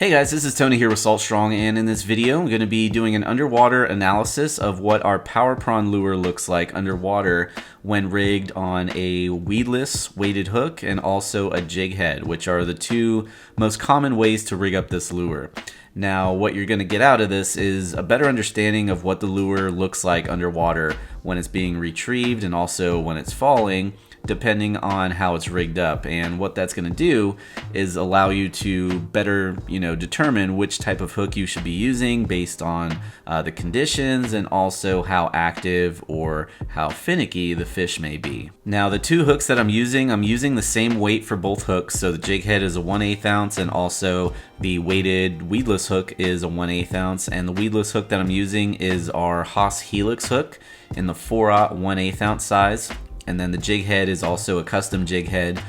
Hey guys, this is Tony here with Salt Strong, and in this video I'm going to be doing an underwater analysis of what our Power Prawn lure looks like underwater when rigged on a weedless weighted hook and also a jig head, which are the two most common ways to rig up this lure. Now, what you're going to get out of this is a better understanding of what the lure looks like underwater when it's being retrieved and also when it's falling, depending on how it's rigged up. And what that's going to do is allow you to better, determine which type of hook you should be using based on the conditions and also how active or how finicky the fish may be. Now, the two hooks that I'm using the same weight for both hooks. So the jig head is a 1/8 ounce and also the weighted weedless hook is a 1/8 ounce. And the weedless hook that I'm using is our Haas Helix hook in the 4/0 1/8 ounce size. And then the jig head is also a custom jig head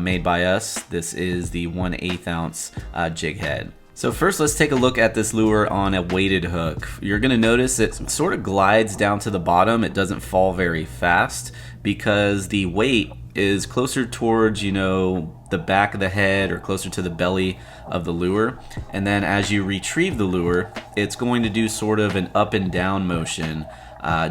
made by us. This is the 1/8 ounce jig head. So first, let's take a look at this lure on a weighted hook. You're gonna notice it sort of glides down to the bottom. It doesn't fall very fast because the weight is closer towards, the back of the head or closer to the belly of the lure. And then as you retrieve the lure, it's going to do sort of an up and down motion.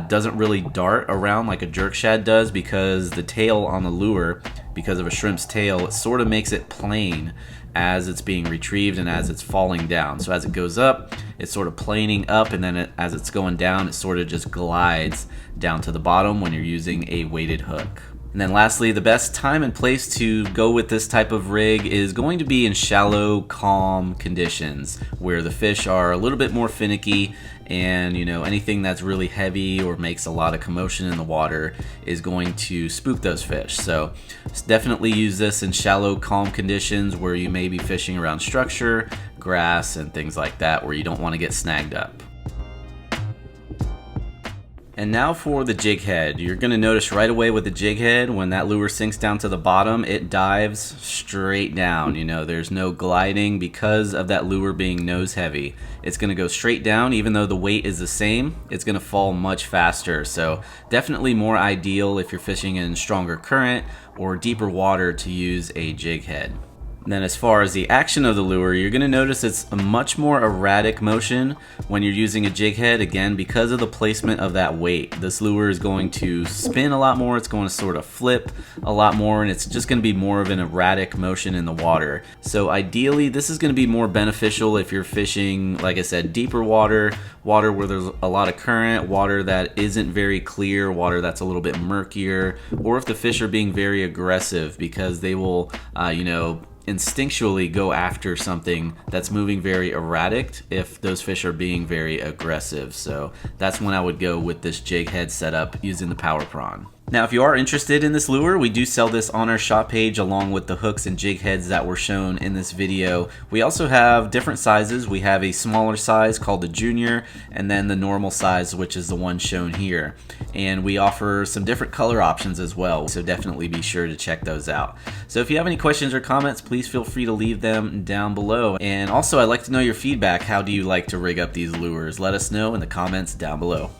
Doesn't really dart around like a jerk shad does because the tail on the lure, because of a shrimp's tail, it sort of makes it plane as it's being retrieved and as it's falling down. So as it goes up, it's sort of planing up, and then as it's going down, it sort of just glides down to the bottom when you're using a weighted hook. And then lastly, the best time and place to go with this type of rig is going to be in shallow, calm conditions where the fish are a little bit more finicky, and anything that's really heavy or makes a lot of commotion in the water is going to spook those fish. So definitely use this in shallow, calm conditions where you may be fishing around structure, grass, and things like that where you don't want to get snagged up. And now for the jig head. You're going to notice right away with the jig head, when that lure sinks down to the bottom, it dives straight down. There's no gliding because of that lure being nose heavy. It's going to go straight down. Even though the weight is the same, it's going to fall much faster. So definitely more ideal if you're fishing in stronger current or deeper water to use a jig head. And then as far as the action of the lure, you're going to notice it's a much more erratic motion when you're using a jig head, again, because of the placement of that weight. This lure is going to spin a lot more, it's going to sort of flip a lot more, and it's just going to be more of an erratic motion in the water. So ideally, this is going to be more beneficial if you're fishing, like I said, deeper water where there's a lot of current, water that isn't very clear, water that's a little bit murkier, or if the fish are being very aggressive, because they will, instinctually go after something that's moving very erratic if those fish are being very aggressive. So that's when I would go with this jig head setup using the Power Prawn. Now, if you are interested in this lure, we do sell this on our shop page along with the hooks and jig heads that were shown in this video. We also have different sizes. We have a smaller size called the Junior, and then the normal size, which is the one shown here. And we offer some different color options as well, so definitely be sure to check those out. So if you have any questions or comments, please feel free to leave them down below. And also, I'd like to know your feedback. How do you like to rig up these lures? Let us know in the comments down below.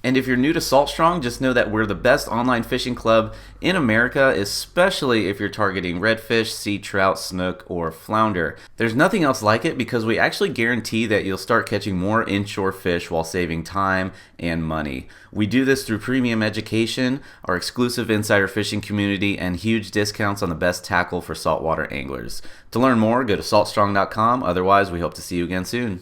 And if you're new to Salt Strong, just know that we're the best online fishing club in America, especially if you're targeting redfish, sea trout, snook, or flounder. There's nothing else like it because we actually guarantee that you'll start catching more inshore fish while saving time and money. We do this through premium education, our exclusive insider fishing community, and huge discounts on the best tackle for saltwater anglers. To learn more, go to saltstrong.com. Otherwise, we hope to see you again soon.